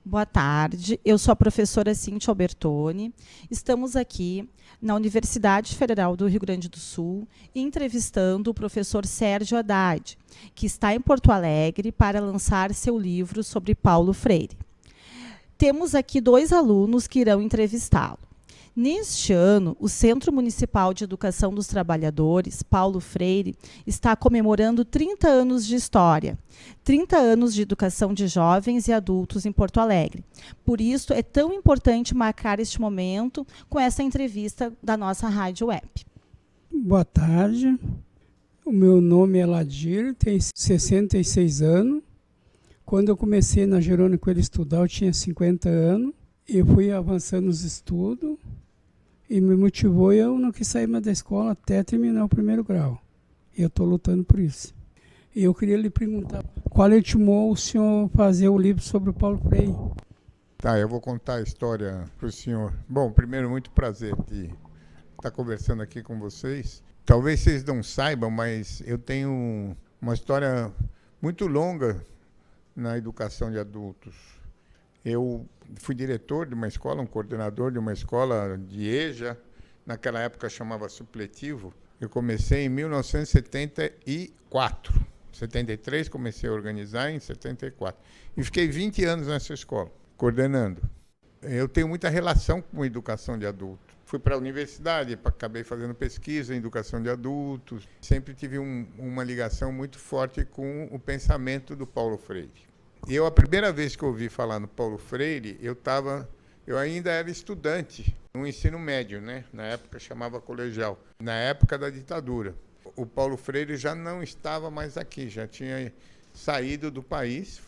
Boa tarde, eu sou a professora Cíntia Albertoni. Estamos aqui na Universidade Federal do Rio Grande do Sul entrevistando o professor Sérgio Haddad, que está em Porto Alegre para lançar seu livro sobre Paulo Freire. Temos aqui 2 alunos que irão entrevistá-lo. Neste ano, o Centro Municipal de Educação dos Trabalhadores, Paulo Freire, está comemorando 30 anos de história, 30 anos de educação de jovens e adultos em Porto Alegre. Por isso, é tão importante marcar este momento com essa entrevista da nossa rádio web. Boa tarde, o meu nome é Ladir, tenho 66 anos. Quando eu comecei na Jerônimo Coelho estudar, eu tinha 50 anos. Eu fui avançando nos estudos e me motivou, eu não quis sair mais da escola até terminar o 1º grau. E eu estou lutando por isso. E eu queria lhe perguntar, qual intimou o senhor fazer o livro sobre o Paulo Freire? Tá, eu vou contar a história para o senhor. Bom, primeiro, muito prazer de estar conversando aqui com vocês. Talvez vocês não saibam, mas eu tenho uma história muito longa na educação de adultos. Eu fui diretor de uma escola, um coordenador de uma escola de EJA, naquela época chamava supletivo. Eu comecei em 1974. Em 73 comecei a organizar, em 74. E fiquei 20 anos nessa escola, coordenando. Eu tenho muita relação com a educação de adultos. Fui para a universidade, acabei fazendo pesquisa em educação de adultos. Sempre tive uma ligação muito forte com o pensamento do Paulo Freire. A primeira vez que eu ouvi falar no Paulo Freire, eu ainda era estudante no ensino médio, né? Na época chamava colegial, na época da ditadura. O Paulo Freire já não estava mais aqui, já tinha saído do país.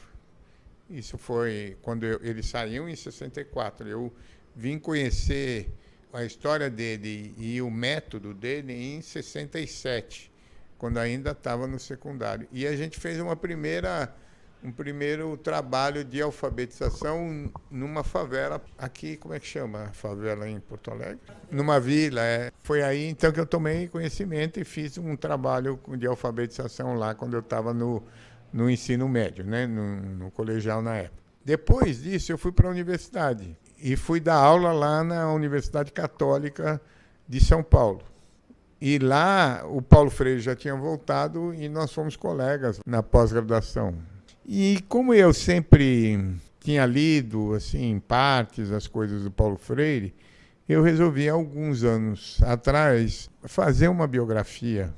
Isso foi quando ele saiu em 64. Eu vim conhecer a história dele e o método dele em 67, quando ainda estava no secundário. E a gente fez um primeiro trabalho de alfabetização numa favela, aqui, como é que chama a favela em Porto Alegre? Numa vila, Foi aí então que eu tomei conhecimento e fiz um trabalho de alfabetização lá quando eu estava no ensino médio, né? No colegial na época. Depois disso eu fui para a universidade e fui dar aula lá na Universidade Católica de São Paulo. E lá o Paulo Freire já tinha voltado e nós fomos colegas na pós-graduação. E como eu sempre tinha lido, assim, em partes, as coisas do Paulo Freire, eu resolvi, há alguns anos atrás, fazer uma biografia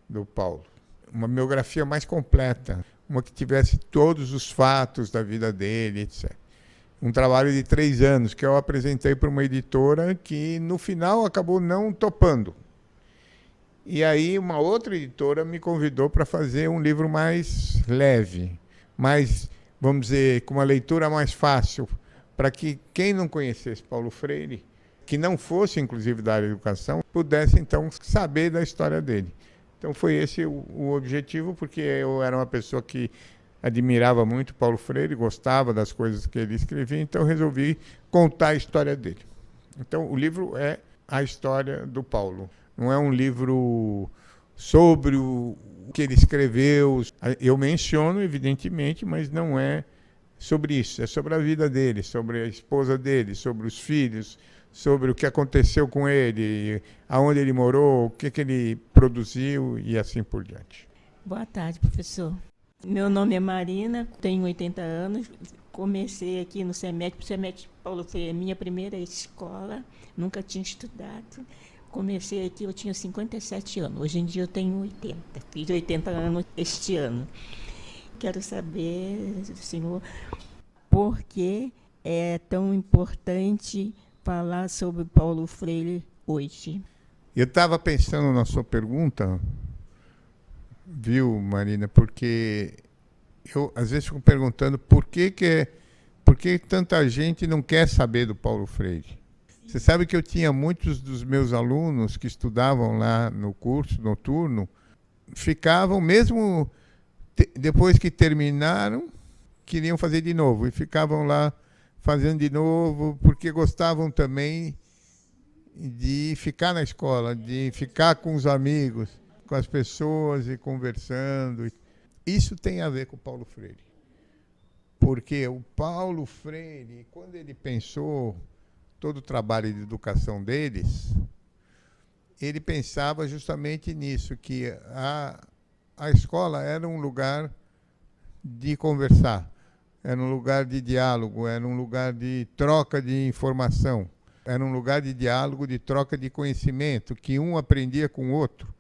do Paulo. Uma biografia mais completa, uma que tivesse todos os fatos da vida dele, etc. Um trabalho de 3 anos, que eu apresentei para uma editora que, no final, acabou não topando. E aí uma outra editora me convidou para fazer um livro mais leve, mais, vamos dizer, com uma leitura mais fácil, para que quem não conhecesse Paulo Freire, que não fosse inclusive da área de educação, pudesse então saber da história dele. Então foi esse o objetivo, porque eu era uma pessoa que admirava muito Paulo Freire, gostava das coisas que ele escrevia, então resolvi contar a história dele. Então o livro é a história do Paulo. Não é um livro sobre o que ele escreveu. Eu menciono, evidentemente, mas não é sobre isso. É sobre a vida dele, sobre a esposa dele, sobre os filhos, sobre o que aconteceu com ele, aonde ele morou, o que ele produziu e assim por diante. Boa tarde, professor. Meu nome é Marina, tenho 80 anos. Comecei aqui no CEMET. O CEMET Paulo foi a minha primeira escola, nunca tinha estudado. Comecei aqui, eu tinha 57 anos. Hoje em dia eu tenho 80. Fiz 80 anos este ano. Quero saber, senhor, por que é tão importante falar sobre Paulo Freire hoje? Eu estava pensando na sua pergunta, viu, Marina, porque eu às vezes fico perguntando por que tanta gente não quer saber do Paulo Freire. Você sabe que eu tinha muitos dos meus alunos que estudavam lá no curso noturno, ficavam, mesmo depois que terminaram, queriam fazer de novo, e ficavam lá fazendo de novo, porque gostavam também de ficar na escola, de ficar com os amigos, com as pessoas e conversando. Isso tem a ver com o Paulo Freire. Porque o Paulo Freire, quando ele pensou todo o trabalho de educação deles, ele pensava justamente nisso, que a escola era um lugar de conversar, era um lugar de diálogo, era um lugar de troca de informação, era um lugar de diálogo, de troca de conhecimento, que um aprendia com o outro,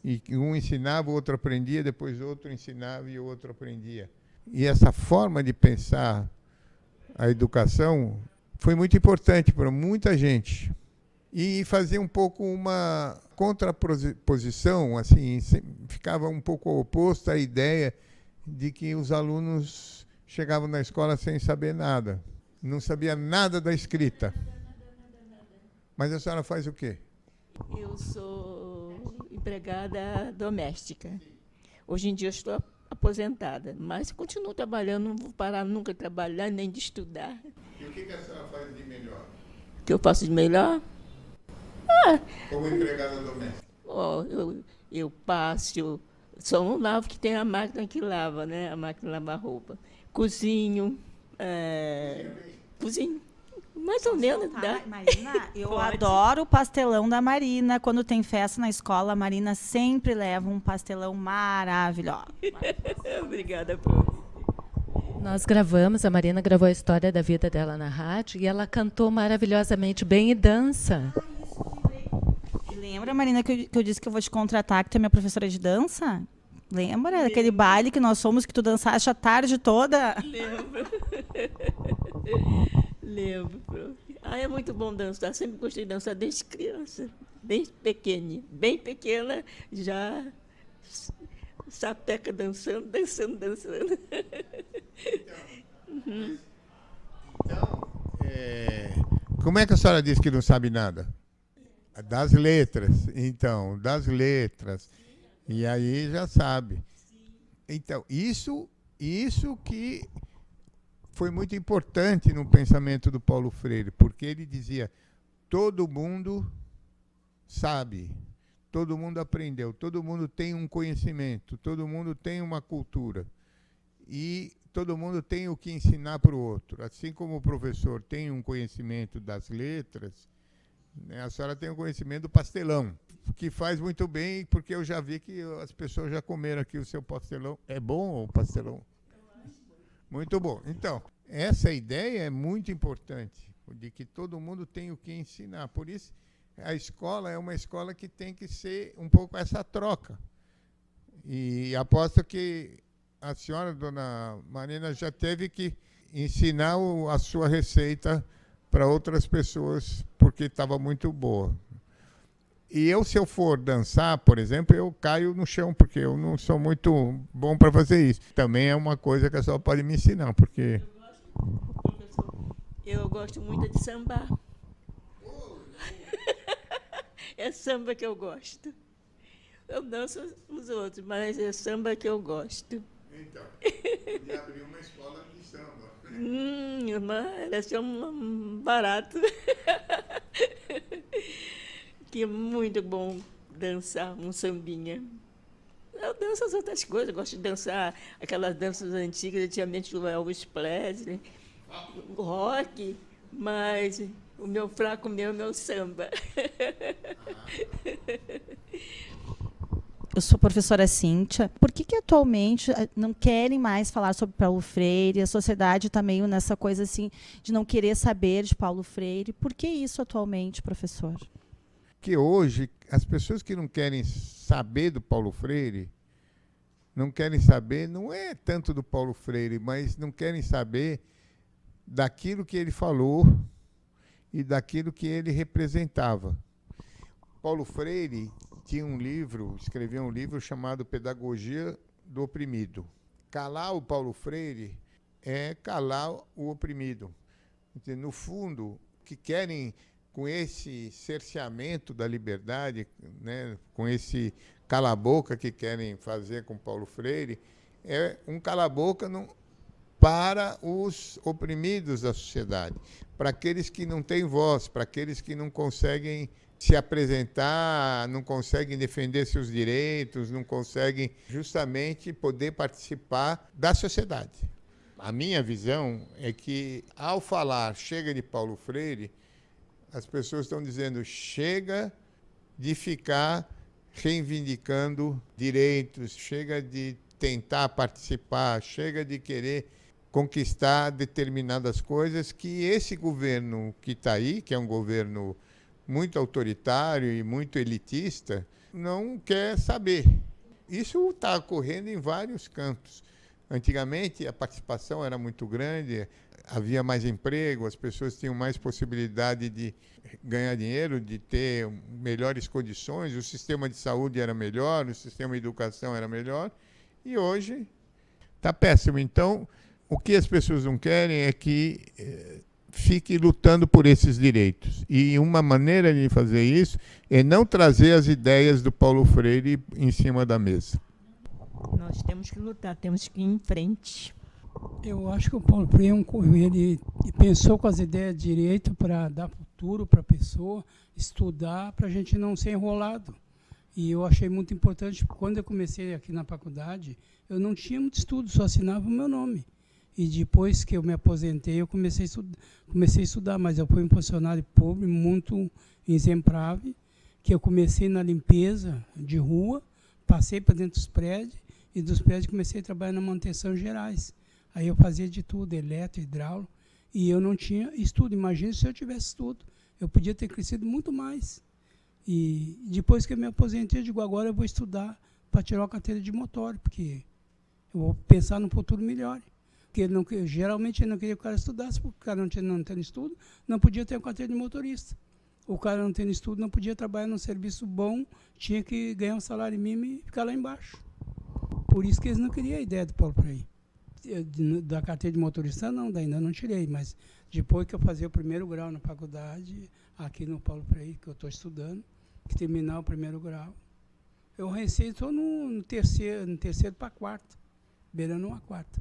e que um ensinava, o outro aprendia, depois o outro ensinava e o outro aprendia. E essa forma de pensar a educação foi muito importante para muita gente. E fazia um pouco uma contraposição, assim, ficava um pouco oposto à ideia de que os alunos chegavam na escola sem saber nada. Não sabia nada da escrita. Mas a senhora faz o quê? Eu sou empregada doméstica. Hoje em dia eu estou aposentada, mas continuo trabalhando, não vou parar nunca de trabalhar, nem de estudar. E o que a senhora faz de melhor? O que eu faço de melhor? Como empregada doméstica? Eu passo, só não lavo que tem a máquina que lava, né? A máquina de lavar roupa. Cozinho, cozinho. Mais ou menos. Marina, eu Pode. adoro o pastelão da Marina. Quando tem festa na escola, a Marina sempre leva um pastelão maravilhoso. Obrigada, prof. Nós gravamos, a Marina gravou a história da vida dela na rádio e ela cantou maravilhosamente bem e dança. Lembra, Marina, que eu disse que eu vou te contratar, que tu é minha professora de dança? Lembra daquele baile que nós fomos, que tu dançaste a tarde toda? Lembro, prof. É muito bom dançar. Sempre gostei de dançar desde criança, desde pequena. Bem pequena, já sapeca dançando. Como é que a senhora disse que não sabe nada? Das letras. Então, das letras. E aí já sabe. Então, isso que foi muito importante no pensamento do Paulo Freire, porque ele dizia, todo mundo sabe, todo mundo aprendeu, todo mundo tem um conhecimento, todo mundo tem uma cultura. E todo mundo tem o que ensinar para o outro. Assim como o professor tem um conhecimento das letras, né, a senhora tem o conhecimento do pastelão, que faz muito bem, porque eu já vi que as pessoas já comeram aqui o seu pastelão. É bom o pastelão? Muito bom. Então, essa ideia é muito importante, de que todo mundo tem o que ensinar. Por isso, a escola é uma escola que tem que ser um pouco essa troca. E aposto que a senhora, dona Marina, já teve que ensinar a sua receita para outras pessoas, porque estava muito boa. E se eu for dançar, por exemplo, eu caio no chão, porque eu não sou muito bom para fazer isso. Também é uma coisa que a senhora pode me ensinar, porque... Eu gosto muito de sambar. É samba que eu gosto. Eu danço os outros, mas é samba que eu gosto. Então, podia abrir uma escola de samba. Deve ser barato. Que é muito bom dançar um sambinha. Eu danço as outras coisas, eu gosto de dançar aquelas danças antigas, antigamente do Elvis Presley, rock, mas o meu fraco meu é o meu samba. Eu sou professora Cíntia. Por que atualmente não querem mais falar sobre Paulo Freire? A sociedade está meio nessa coisa assim de não querer saber de Paulo Freire. Por que isso atualmente, professor? Que hoje, as pessoas que não querem saber do Paulo Freire, não querem saber, não é tanto do Paulo Freire, mas não querem saber daquilo que ele falou e daquilo que ele representava. Paulo Freire escreveu um livro chamado Pedagogia do Oprimido. Calar o Paulo Freire é calar o oprimido. No fundo, o que querem com esse cerceamento da liberdade, né, com esse cala-boca que querem fazer com Paulo Freire, é um cala-boca para os oprimidos da sociedade, para aqueles que não têm voz, para aqueles que não conseguem se apresentar, não conseguem defender seus direitos, não conseguem justamente poder participar da sociedade. A minha visão é que, ao falar chega de Paulo Freire, as pessoas estão dizendo chega de ficar reivindicando direitos, chega de tentar participar, chega de querer conquistar determinadas coisas que esse governo que está aí, que é um governo muito autoritário e muito elitista, não quer saber. Isso está ocorrendo em vários cantos. Antigamente, a participação era muito grande, havia mais emprego, as pessoas tinham mais possibilidade de ganhar dinheiro, de ter melhores condições, o sistema de saúde era melhor, o sistema de educação era melhor, e hoje está péssimo. Então, o que as pessoas não querem é que fique lutando por esses direitos. E uma maneira de fazer isso é não trazer as ideias do Paulo Freire em cima da mesa. Nós temos que lutar, temos que ir em frente. Eu acho que o Paulo Freire ele pensou com as ideias de direito para dar futuro para a pessoa, estudar, para a gente não ser enrolado. E eu achei muito importante, quando eu comecei aqui na faculdade, eu não tinha muito estudo, só assinava o meu nome. E depois que eu me aposentei, eu comecei a estudar, mas eu fui um funcionário público muito exemplável, que eu comecei na limpeza de rua, passei para dentro dos prédios, e dos prédios comecei a trabalhar na manutenção gerais. Aí eu fazia de tudo, eletro, hidráulico, e eu não tinha estudo. Imagina se eu tivesse estudo, eu podia ter crescido muito mais. E depois que eu me aposentei, eu digo, agora eu vou estudar para tirar a carteira de motor, porque eu vou pensar no futuro melhor. Porque geralmente ele não queria que o cara estudasse, porque o cara não tendo estudo, não podia ter a carteira de motorista. O cara não tendo estudo não podia trabalhar num serviço bom, tinha que ganhar um salário mínimo e ficar lá embaixo. Por isso que eles não queriam a ideia do Paulo Freire. Da carteira de motorista não, ainda não tirei, mas depois que eu fazia o primeiro grau na faculdade, aqui no Paulo Freire, que eu estou estudando, que terminar o primeiro grau, eu recém estou no terceiro para quarto, beirando uma quarta.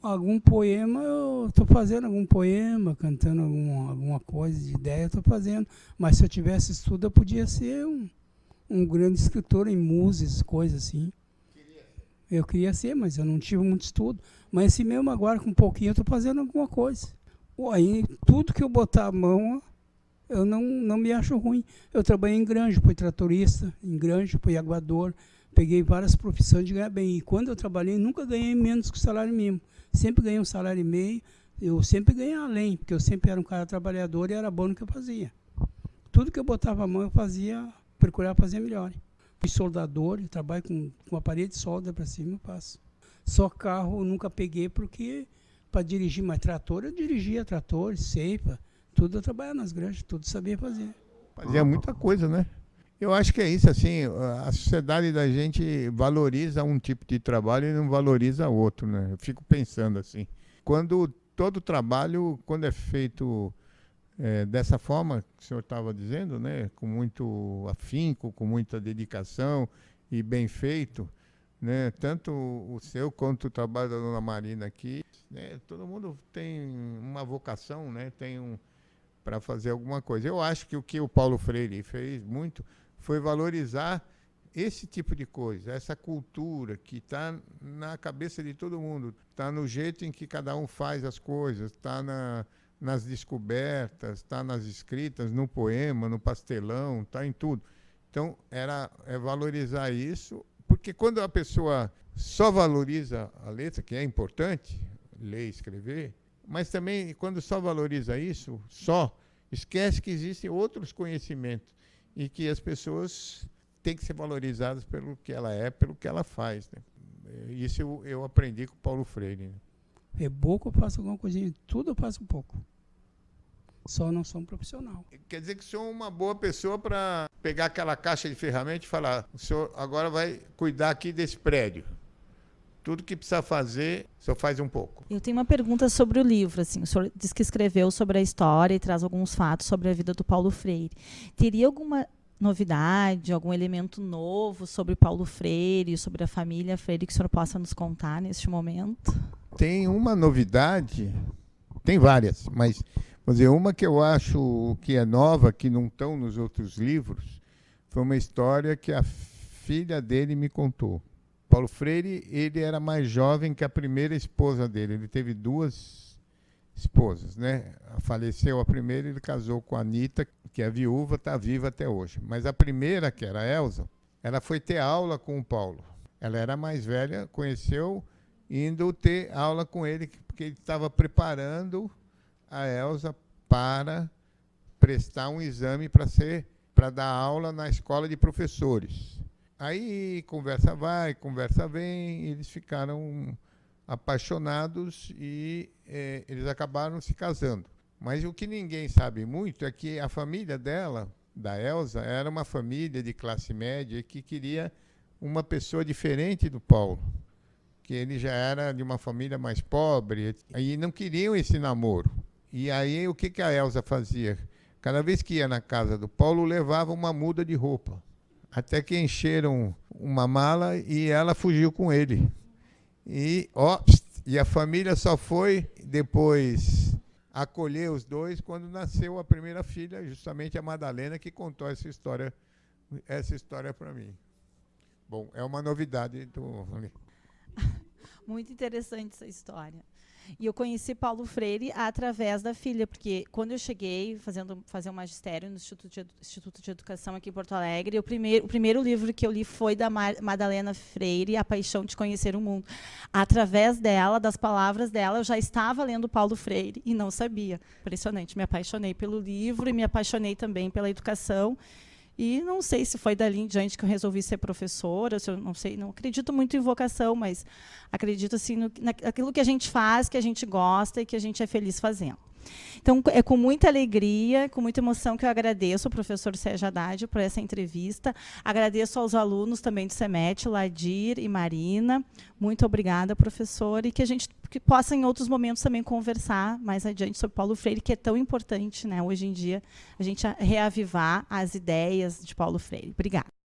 Algum poema, eu estou fazendo algum poema, cantando alguma coisa de ideia, eu estou fazendo. Mas se eu tivesse estudo, eu podia ser um grande escritor em músicas, coisas assim. Eu queria ser, mas eu não tive muito estudo. Mas assim mesmo agora, com um pouquinho, eu estou fazendo alguma coisa. Aí, tudo que eu botar a mão, eu não me acho ruim. Eu trabalhei em granja, fui tratorista, em granja, fui aguador, peguei várias profissões de ganhar bem. E quando eu trabalhei, nunca ganhei menos que o salário mínimo. Sempre ganhei um salário e meio, eu sempre ganhei além, porque eu sempre era um cara trabalhador e era bom no que eu fazia. Tudo que eu botava a mão, eu fazia, procurava fazer melhor. Fui soldador, trabalho com a parede de solda para cima, eu faço. Só carro eu nunca peguei, porque para dirigir mais trator, eu dirigia trator, ceifa, tudo eu trabalhava nas granjas, tudo sabia fazer. Fazia muita coisa, né? Eu acho que é isso, assim, a sociedade da gente valoriza um tipo de trabalho e não valoriza outro, né? Eu fico pensando assim, todo trabalho, quando é feito dessa forma que o senhor estava dizendo, né? Com muito afinco, com muita dedicação e bem feito, né? Tanto o seu quanto o trabalho da dona Marina aqui, né? Todo mundo tem uma vocação, né? Para fazer alguma coisa. Eu acho que o que o Paulo Freire fez muito foi valorizar esse tipo de coisa, essa cultura que está na cabeça de todo mundo, está no jeito em que cada um faz as coisas, está nas descobertas, está nas escritas, no poema, no pastelão, está em tudo. Então, é valorizar isso, porque quando a pessoa só valoriza a letra, que é importante, ler e escrever, mas também quando só valoriza isso, esquece que existem outros conhecimentos, e que as pessoas têm que ser valorizadas pelo que ela é, pelo que ela faz, né? Isso eu aprendi com o Paulo Freire. Né? É pouco, eu faço alguma coisinha, tudo eu faço um pouco. Só não sou um profissional. Quer dizer que o senhor é uma boa pessoa para pegar aquela caixa de ferramentas e falar, o senhor agora vai cuidar aqui desse prédio. Tudo que precisa fazer, o senhor faz um pouco. Eu tenho uma pergunta sobre o livro. Assim, o senhor diz que escreveu sobre a história e traz alguns fatos sobre a vida do Paulo Freire. Teria alguma novidade, algum elemento novo sobre Paulo Freire, sobre a família Freire, que o senhor possa nos contar neste momento? Tem uma novidade, tem várias, mas vou dizer, uma que eu acho que é nova, que não estão nos outros livros, foi uma história que a filha dele me contou. Paulo Freire, ele era mais jovem que a primeira esposa dele. Ele teve 2 esposas, né? Faleceu a primeira, ele casou com a Anita, que é viúva, está viva até hoje. Mas a primeira, que era a Elza, ela foi ter aula com o Paulo. Ela era mais velha, conheceu indo ter aula com ele, porque ele estava preparando a Elza para prestar um exame para dar aula na escola de professores. Aí conversa vai, conversa vem, eles ficaram apaixonados e eles acabaram se casando. Mas o que ninguém sabe muito é que a família dela, da Elza, era uma família de classe média que queria uma pessoa diferente do Paulo, que ele já era de uma família mais pobre, e não queriam esse namoro. E aí o que a Elza fazia? Cada vez que ia na casa do Paulo, levava uma muda de roupa. Até que encheram uma mala e ela fugiu com ele. E a família só foi depois acolher os dois quando nasceu a primeira filha, justamente a Madalena, que contou essa história para mim. Bom, é uma novidade do... Muito interessante essa história. E eu conheci Paulo Freire através da filha, porque quando eu cheguei fazer um magistério no Instituto de Educação aqui em Porto Alegre, o primeiro livro que eu li foi da Madalena Freire, A Paixão de Conhecer o Mundo. Através dela, das palavras dela, eu já estava lendo Paulo Freire e não sabia. Impressionante, me apaixonei pelo livro e me apaixonei também pela educação. E não sei se foi dali em diante que eu resolvi ser professora, se eu não sei, não acredito muito em vocação, mas acredito assim naquilo que a gente faz, que a gente gosta e que a gente é feliz fazendo. Então, é com muita alegria, com muita emoção que eu agradeço ao professor Sérgio Haddad por essa entrevista. Agradeço aos alunos também do CEMET, Ladir e Marina. Muito obrigada, professor, e que a gente possa, em outros momentos, também conversar mais adiante sobre Paulo Freire, que é tão importante, né, hoje em dia, a gente reavivar as ideias de Paulo Freire. Obrigada.